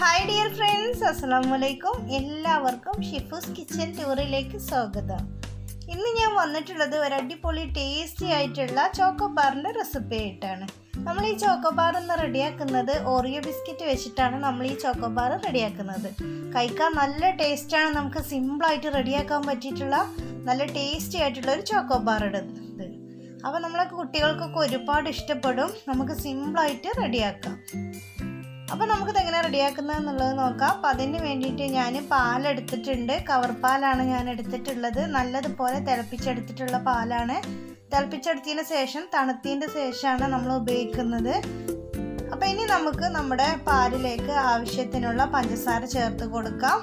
Hi dear friends, അസ്സലാമു അലൈക്കും. എല്ലാവർക്കും ഷിഫൂസ് കിച്ചൻ ടൂറിലേക്ക് സ്വാഗതം. ഇന്ന് ഞാൻ വന്നിട്ടുള്ളത് ഒരു അടിപൊളി ടേസ്റ്റി ആയിട്ടുള്ള ചോക്കോ ബാറിൻ്റെ റെസിപ്പി ആയിട്ടാണ്. നമ്മൾ ഈ ചോക്കോ ബാർ ഒന്ന് റെഡിയാക്കുന്നത് ഓറിയോ ബിസ്ക്കറ്റ് വെച്ചിട്ടാണ്. നമ്മൾ ഈ ചോക്കോ ബാർ റെഡിയാക്കുന്നത് കഴിക്കാൻ നല്ല ടേസ്റ്റാണ്. നമുക്ക് സിമ്പിളായിട്ട് റെഡിയാക്കാൻ പറ്റിയിട്ടുള്ള നല്ല ടേസ്റ്റി ആയിട്ടുള്ള ഒരു ചോക്കോ ബാർ എടുത്തത്. അപ്പോൾ നമ്മളെ കുട്ടികൾക്കൊക്കെ ഒരുപാട് ഇഷ്ടപ്പെടും. നമുക്ക് സിമ്പിളായിട്ട് റെഡിയാക്കാം. അപ്പോൾ നമുക്കിത് എങ്ങനെ റെഡിയാക്കുന്നത് എന്നുള്ളത് നോക്കാം. അപ്പോൾ അതിന് വേണ്ടിയിട്ട് ഞാൻ പാലെടുത്തിട്ടുണ്ട്. കവർ പാലാണ് ഞാൻ എടുത്തിട്ടുള്ളത്. നല്ലതുപോലെ തിളപ്പിച്ചെടുത്തിട്ടുള്ള പാലാണ്. തിളപ്പിച്ചെടുത്തതിന് ശേഷം തണുത്തതിൻ്റെ ശേഷമാണ് നമ്മൾ ഉപയോഗിക്കുന്നത്. അപ്പോൾ ഇനി നമുക്ക് നമ്മുടെ പാലിലേക്ക് ആവശ്യത്തിനുള്ള പഞ്ചസാര ചേർത്ത് കൊടുക്കാം.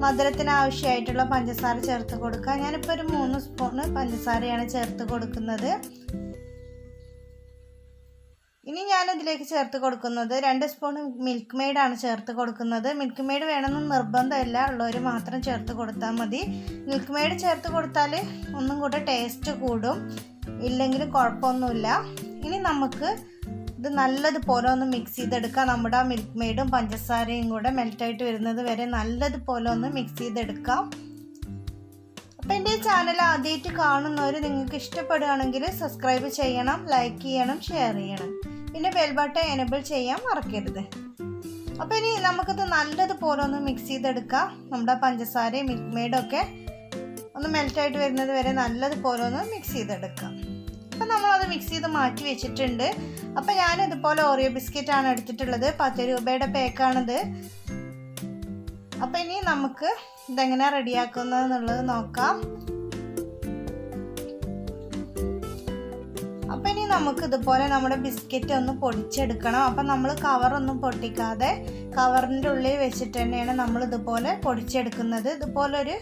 മധുരത്തിന് ആവശ്യമായിട്ടുള്ള പഞ്ചസാര ചേർത്ത് കൊടുക്കാം. ഞാനിപ്പോൾ ഒരു 3 സ്പൂൺ പഞ്ചസാരയാണ് ചേർത്ത് കൊടുക്കുന്നത്. ഇനി ഞാനിതിലേക്ക് ചേർത്ത് കൊടുക്കുന്നത് 2 സ്പൂൺ മിൽക്ക് മെയ്ഡാണ് ചേർത്ത് കൊടുക്കുന്നത്. മിൽക്ക് മെയ്ഡ് വേണമെന്ന് നിർബന്ധമില്ല, ഉള്ളവർ മാത്രം ചേർത്ത് കൊടുത്താൽ മതി. മിൽക്ക് മെയ്ഡ് ചേർത്ത് കൊടുത്താൽ ഒന്നും കൂടെ ടേസ്റ്റ് കൂടും, ഇല്ലെങ്കിലും കുഴപ്പമൊന്നുമില്ല. ഇനി നമുക്ക് ഇത് നല്ലതുപോലെ ഒന്ന് മിക്സ് ചെയ്തെടുക്കാം. നമ്മുടെ ആ മിൽക്ക് മെയ്ഡും പഞ്ചസാരയും കൂടെ മെൽറ്റായിട്ട് വരുന്നത് വരെ നല്ലതുപോലെ ഒന്ന് മിക്സ് ചെയ്തെടുക്കാം. അപ്പോൾ എൻ്റെ ഈ ചാനൽ ആദ്യമായിട്ട് കാണുന്നവർ നിങ്ങൾക്ക് ഇഷ്ടപ്പെടുകയാണെങ്കിൽ സബ്സ്ക്രൈബ് ചെയ്യണം, ലൈക്ക് ചെയ്യണം, ഷെയർ ചെയ്യണം. പിന്നെ ബെൽ ബട്ടൺ എനേബിൾ ചെയ്യാൻ മറക്കരുത്. അപ്പോൾ ഇനി നമുക്കിത് നല്ലതുപോലെ ഒന്ന് മിക്സ് ചെയ്തെടുക്കാം. നമ്മുടെ പഞ്ചസാരയും മിൽക്ക് മെയ്ഡും ഒക്കെ ഒന്ന് മെൽറ്റായിട്ട് വരുന്നത് വരെ നല്ലതുപോലെ ഒന്ന് മിക്സ് ചെയ്തെടുക്കാം. അപ്പോൾ നമ്മളത് മിക്സ് ചെയ്ത് മാറ്റി വെച്ചിട്ടുണ്ട്. അപ്പോൾ ഞാനിതുപോലെ ഓറിയോ ബിസ്ക്കറ്റാണ് എടുത്തിട്ടുള്ളത്. 10 രൂപയുടെ പാക്കാണിത്. അപ്പോൾ ഇനി നമുക്ക് ഇതെങ്ങനെ റെഡിയാക്കുന്നത് എന്നുള്ളത് നോക്കാം. അപ്പം ഇനി നമുക്ക് ഇതുപോലെ നമ്മുടെ ബിസ്ക്കറ്റ് ഒന്ന് പൊടിച്ചെടുക്കണം. അപ്പം നമ്മൾ കവറൊന്നും പൊട്ടിക്കാതെ കവറിൻ്റെ ഉള്ളിൽ വെച്ചിട്ട് തന്നെയാണ് നമ്മൾ ഇതുപോലെ പൊടിച്ചെടുക്കുന്നത്. ഇതുപോലൊരു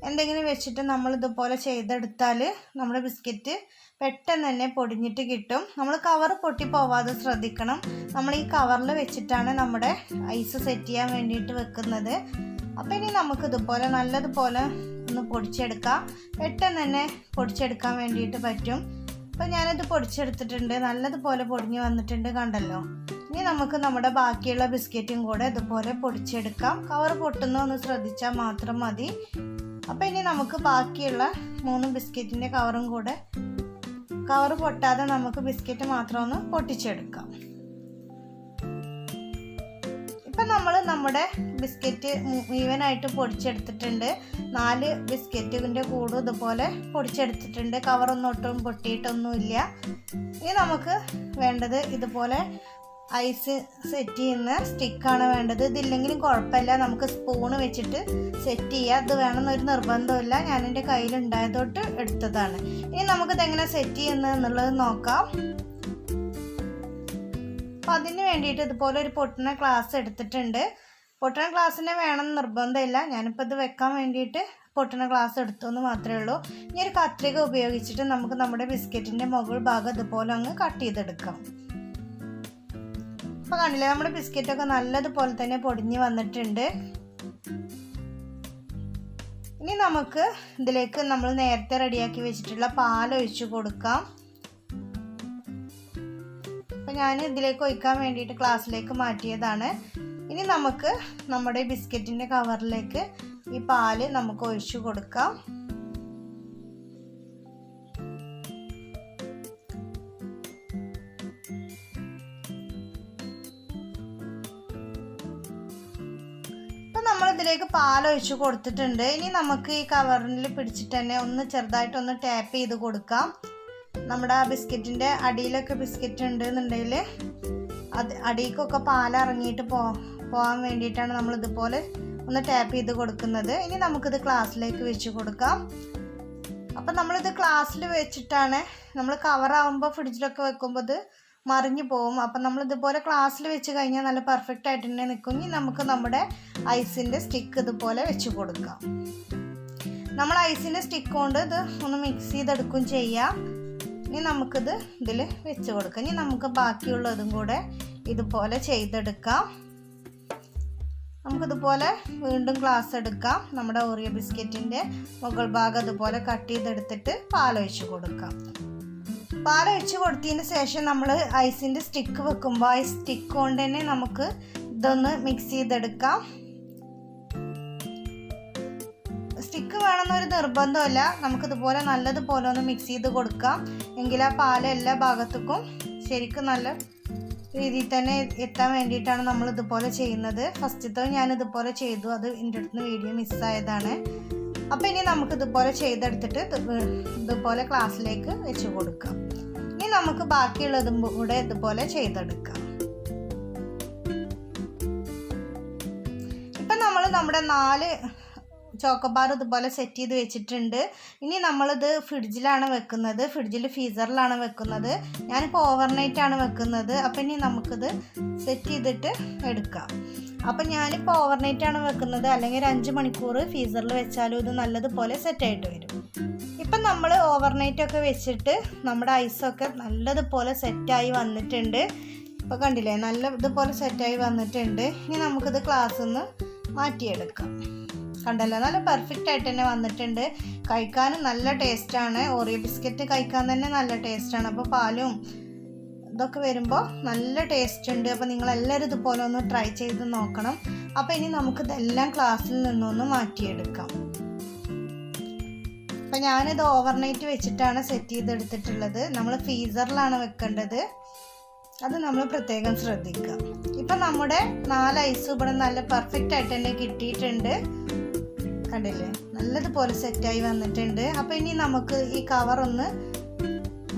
എന്തെങ്കിലും വെച്ചിട്ട് നമ്മൾ ഇതുപോലെ ചെയ്തെടുത്താൽ നമ്മുടെ ബിസ്ക്കറ്റ് പെട്ടെന്ന് തന്നെ പൊടിഞ്ഞിട്ട് കിട്ടും. നമ്മൾ കവർ പൊട്ടിപ്പോവാതെ ശ്രദ്ധിക്കണം. നമ്മൾ ഈ കവറിൽ വെച്ചിട്ടാണ് നമ്മുടെ ഐസ് സെറ്റ് ചെയ്യാൻ വേണ്ടിയിട്ട് വെക്കുന്നത്. അപ്പോൾ ഇനി നമുക്ക് ഇതുപോലെ നല്ലതുപോലെ ഒന്ന് പൊടിച്ചെടുക്കാം. പെട്ടെന്ന് തന്നെ പൊടിച്ചെടുക്കാൻ വേണ്ടിയിട്ട് പറ്റും. അപ്പോൾ ഞാനിത് പൊടിച്ചെടുത്തിട്ടുണ്ട്. നല്ലതുപോലെ പൊടിഞ്ഞ് വന്നിട്ടുണ്ട്, കണ്ടല്ലോ. ഇനി നമുക്ക് നമ്മുടെ ബാക്കിയുള്ള ബിസ്ക്കറ്റും കൂടെ ഇതുപോലെ പൊടിച്ചെടുക്കാം. കവർ പൊട്ടുന്നൊന്ന് ശ്രദ്ധിച്ചാൽ മാത്രം മതി. അപ്പോൾ ഇനി നമുക്ക് ബാക്കിയുള്ള 3 ബിസ്ക്കറ്റിൻ്റെ കവറും കൂടെ, കവർ പൊട്ടാതെ നമുക്ക് ബിസ്ക്കറ്റ് മാത്രം ഒന്ന് പൊട്ടിച്ചെടുക്കാം. ഇപ്പം നമ്മൾ നമ്മുടെ ബിസ്ക്കറ്റ് മുഴുവനായിട്ട് പൊടിച്ചെടുത്തിട്ടുണ്ട്. 4 ബിസ്ക്കറ്റിൻ്റെ കൂടും ഇതുപോലെ പൊടിച്ചെടുത്തിട്ടുണ്ട്. കവറൊന്നും ഒട്ടും പൊട്ടിയിട്ടൊന്നുമില്ല. ഇനി നമുക്ക് വേണ്ടത് ഇതുപോലെ ഐസ് സെറ്റ് ചെയ്യുന്ന സ്റ്റിക്കാണ് വേണ്ടത്. ഇതില്ലെങ്കിലും കുഴപ്പമില്ല, നമുക്ക് സ്പൂണ് വെച്ചിട്ട് സെറ്റ് ചെയ്യുക. ഇത് വേണമെന്നൊരു നിർബന്ധമില്ല. ഞാൻ എൻ്റെ കയ്യിലുണ്ടായതോട്ട് എടുത്തതാണ്. ഇനി നമുക്കിതെങ്ങനെ സെറ്റ് ചെയ്യുന്നത് എന്നുള്ളത് നോക്കാം. അപ്പോൾ അതിന് വേണ്ടിയിട്ട് ഇതുപോലെ ഒരു പൊട്ടുന്ന ഗ്ലാസ് എടുത്തിട്ടുണ്ട്. പൊട്ടുന്ന ഗ്ലാസ്സിനെ വേണമെന്ന് നിർബന്ധമില്ല. ഞാനിപ്പോൾ ഇത് വെക്കാൻ വേണ്ടിയിട്ട് പൊട്ടുന്ന ഗ്ലാസ് എടുത്തു എന്ന് മാത്രമേ ഉള്ളൂ. ഇനി ഒരു കത്രിക ഉപയോഗിച്ചിട്ട് നമുക്ക് നമ്മുടെ ബിസ്ക്കറ്റിൻ്റെ മുകൾ ഭാഗം ഇതുപോലെ അങ്ങ് കട്ട് ചെയ്തെടുക്കാം. അപ്പോൾ കണ്ടില്ലേ, നമ്മുടെ ബിസ്ക്കറ്റൊക്കെ നല്ലതുപോലെ തന്നെ പൊടിഞ്ഞ് വന്നിട്ടുണ്ട്. ഇനി നമുക്ക് ഇതിലേക്ക് നമ്മൾ നേരത്തെ റെഡിയാക്കി വെച്ചിട്ടുള്ള പാലൊഴിച്ച് കൊടുക്കാം. അപ്പോൾ ഞാൻ ഇതിലേക്ക് ഒഴിക്കാൻ വേണ്ടിയിട്ട് ഗ്ലാസ്സിലേക്ക് മാറ്റിയതാണ്. ഇനി നമുക്ക് നമ്മുടെ ബിസ്ക്കറ്റിൻ്റെ കവറിലേക്ക് ഈ പാല് നമുക്ക് ഒഴിച്ചു കൊടുക്കാം. അപ്പം നമ്മളിതിലേക്ക് പാലൊഴിച്ച് കൊടുത്തിട്ടുണ്ട്. ഇനി നമുക്ക് ഈ കവറിൽ പിടിച്ചിട്ട് തന്നെ ഒന്ന് ചെറുതായിട്ടൊന്ന് ടാപ്പ് ചെയ്ത് കൊടുക്കാം. നമ്മുടെ ആ ബിസ്ക്കറ്റിൻ്റെ അടിയിലൊക്കെ ബിസ്ക്കറ്റ് ഉണ്ട് എന്നുണ്ടെങ്കിൽ അത് അടിയിലേക്കൊക്കെ പാലിറങ്ങിയിട്ട് പോകാൻ വേണ്ടിയിട്ടാണ് നമ്മളിതുപോലെ ഒന്ന് ടാപ്പ് ചെയ്ത് കൊടുക്കുന്നത്. ഇനി നമുക്കിത് ഗ്ലാസ്സിലേക്ക് വെച്ച് കൊടുക്കാം. അപ്പം നമ്മളിത് ഗ്ലാസ്സിൽ വെച്ചിട്ടാണ്, നമ്മൾ കവറാകുമ്പോൾ ഫ്രിഡ്ജിലൊക്കെ വെക്കുമ്പോൾ ഇത് മറിഞ്ഞു പോകും. അപ്പം നമ്മളിതുപോലെ ഗ്ലാസ്സിൽ വെച്ച് കഴിഞ്ഞാൽ നല്ല പെർഫെക്റ്റ് ആയിട്ട് തന്നെ നിൽക്കും. ഇനി നമുക്ക് നമ്മുടെ ഐസിൻ്റെ സ്റ്റിക്ക് ഇതുപോലെ വെച്ച് കൊടുക്കാം. നമ്മൾ ഐസിൻ്റെ സ്റ്റിക്ക് കൊണ്ട് ഇത് ഒന്ന് മിക്സ് ചെയ്തെടുക്കുകയും ചെയ്യാം. ഇനി നമുക്കിത് ഇതിൽ വെച്ച് കൊടുക്കാം. ഇനി നമുക്ക് ബാക്കിയുള്ളതും കൂടെ ഇതുപോലെ ചെയ്തെടുക്കാം. നമുക്കിതുപോലെ വീണ്ടും ഗ്ലാസ് എടുക്കാം. നമ്മുടെ ഓറിയോ ബിസ്ക്കറ്റിൻ്റെ മുകൾ ഭാഗം ഇതുപോലെ കട്ട് ചെയ്തെടുത്തിട്ട് പാലൊഴിച്ച് കൊടുക്കാം. പാലൊഴിച്ച് കൊടുത്തതിന് ശേഷം നമ്മൾ ഐസിൻ്റെ സ്റ്റിക്ക് വെക്കുമ്പോൾ ആ സ്റ്റിക്ക് കൊണ്ട് തന്നെ നമുക്ക് ഇതൊന്ന് മിക്സ് ചെയ്തെടുക്കാം. സ്റ്റിക്ക് വേണമെന്നൊരു നിർബന്ധമില്ല, നമുക്കിതുപോലെ നല്ലതുപോലെ ഒന്ന് മിക്സ് ചെയ്ത് കൊടുക്കാം. എങ്കിൽ ആ പാൽ എല്ലാ ഭാഗത്തേക്കും ശരിക്കും നല്ല രീതിയിൽ തന്നെ എത്താൻ വേണ്ടിയിട്ടാണ് നമ്മൾ ഇതുപോലെ ചെയ്യുന്നത്. ഫസ്റ്റത്തെ ഞാൻ ഇതുപോലെ ചെയ്തു, അത് എൻ്റെ അടുത്ത് വീഡിയോ മിസ്സായതാണ്. അപ്പോൾ ഇനി നമുക്കിതുപോലെ ചെയ്തെടുത്തിട്ട് ഇതുപോലെ ക്ലാസ്സിലേക്ക് വെച്ച് കൊടുക്കാം. ഇനി നമുക്ക് ബാക്കിയുള്ളതും കൂടെ ഇതുപോലെ ചെയ്തെടുക്കാം. ഇപ്പം നമ്മൾ നമ്മുടെ 4 ചോക്കോബാർ ഇതുപോലെ സെറ്റ് ചെയ്ത് വെച്ചിട്ടുണ്ട്. ഇനി നമ്മളിത് ഫ്രിഡ്ജിലാണ് വെക്കുന്നത്, ഫ്രീസറിലാണ് വെക്കുന്നത്. ഞാനിപ്പോൾ ഓവർനൈറ്റാണ് വെക്കുന്നത്. അപ്പം ഇനി നമുക്കിത് സെറ്റ് ചെയ്തിട്ട് എടുക്കാം. അപ്പം ഞാനിപ്പോൾ ഓവർനൈറ്റാണ് വെക്കുന്നത്, അല്ലെങ്കിൽ ഒരു 5 മണിക്കൂർ ഫ്രീസറിൽ വെച്ചാലും ഇത് നല്ലതുപോലെ സെറ്റായിട്ട് വരും. ഇപ്പം നമ്മൾ ഓവർനൈറ്റൊക്കെ വെച്ചിട്ട് നമ്മുടെ ഐസൊക്കെ നല്ലതുപോലെ സെറ്റായി വന്നിട്ടുണ്ട്. ഇപ്പോൾ കണ്ടില്ലേ, നല്ലതുപോലെ സെറ്റായി വന്നിട്ടുണ്ട്. ഇനി നമുക്കിത് ക്ലാസ്സിൽ നിന്ന് മാറ്റിയെടുക്കാം. കണ്ടല്ലോ, നല്ല പെർഫെക്റ്റ് ആയിട്ട് തന്നെ വന്നിട്ടുണ്ട്. കഴിക്കാനും നല്ല ടേസ്റ്റാണ്. ഓറിയോ ബിസ്ക്കറ്റ് കഴിക്കാൻ തന്നെ നല്ല ടേസ്റ്റാണ്. അപ്പോൾ പാലും ഇതൊക്കെ വരുമ്പോൾ നല്ല ടേസ്റ്റ് ഉണ്ട്. അപ്പോൾ നിങ്ങളെല്ലാവരും ഇതുപോലെ ഒന്ന് ട്രൈ ചെയ്ത് നോക്കണം. അപ്പോൾ ഇനി നമുക്കിതെല്ലാം ക്ലാസ്സിൽ നിന്നൊന്ന് മാറ്റിയെടുക്കാം. അപ്പോൾ ഞാനിത് ഓവർനൈറ്റ് വെച്ചിട്ടാണ് സെറ്റ് ചെയ്തെടുത്തിട്ടുള്ളത്. നമ്മൾ ഫ്രീസറിലാണ് വെക്കേണ്ടത്, അത് നമ്മൾ പ്രത്യേകം ശ്രദ്ധിക്കുക. ഇപ്പം നമ്മുടെ 4 ഐസ് ഇവിടെ നല്ല പെർഫെക്റ്റ് ആയിട്ട് തന്നെ കിട്ടിയിട്ടുണ്ട്. കണ്ടില്ലേ, നല്ലതുപോലെ സെറ്റായി വന്നിട്ടുണ്ട്. അപ്പോൾ ഇനി നമുക്ക് ഈ കവർ ഒന്ന്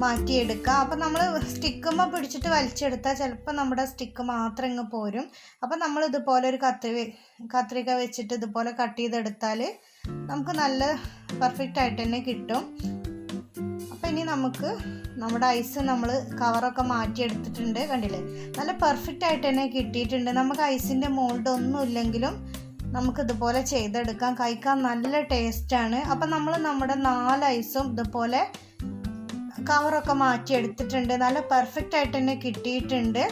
മാറ്റിയെടുക്കാം. അപ്പോൾ നമ്മൾ സ്റ്റിക്കുമ്പോൾ പിടിച്ചിട്ട് വലിച്ചെടുത്താൽ ചിലപ്പോൾ നമ്മുടെ സ്റ്റിക്ക് മാത്രം ഇങ്ങ് പോരും. അപ്പോൾ നമ്മൾ ഇതുപോലെ ഒരു കത്രിക വെച്ചിട്ട് ഇതുപോലെ കട്ട് ചെയ്തെടുത്താൽ നമുക്ക് നല്ല പെർഫെക്റ്റ് ആയിട്ട് തന്നെ കിട്ടും. അപ്പോൾ ഇനി നമുക്ക് നമ്മുടെ ഐസ് നമ്മൾ കവറൊക്കെ മാറ്റിയെടുത്തിട്ടുണ്ട്. കണ്ടില്ലേ, നല്ല പെർഫെക്റ്റ് ആയിട്ട് തന്നെ കിട്ടിയിട്ടുണ്ട്. നമുക്ക് ഐസിൻ്റെ മോൾഡ് ഒന്നും ഇല്ലെങ്കിലും നമുക്കിതുപോലെ ചെയ്തെടുക്കാം. കഴിക്കാൻ നല്ല ടേസ്റ്റാണ്. അപ്പം നമ്മൾ നമ്മുടെ 4 ഐസും ഇതുപോലെ കവറൊക്കെ മാറ്റിയെടുത്തിട്ടുണ്ട്. നല്ല പെർഫെക്റ്റ് ആയിട്ട് തന്നെ കിട്ടിയിട്ടുണ്ട്.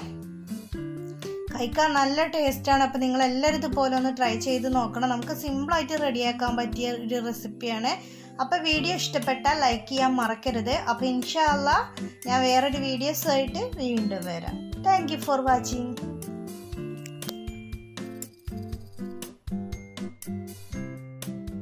കഴിക്കാൻ നല്ല ടേസ്റ്റാണ്. അപ്പോൾ നിങ്ങളെല്ലാവരും ഇതുപോലെ ഒന്ന് ട്രൈ ചെയ്ത് നോക്കണം. നമുക്ക് സിമ്പിളായിട്ട് റെഡിയാക്കാൻ പറ്റിയ ഒരു റെസിപ്പിയാണ്. അപ്പോൾ വീഡിയോ ഇഷ്ടപ്പെട്ടാൽ ലൈക്ക് ചെയ്യാൻ മറക്കരുത്. അപ്പോൾ ഇൻഷാ അല്ലാഹ് ഞാൻ വേറൊരു വീഡിയോസായിട്ട് വീണ്ടും വരാം. Thank you for watching.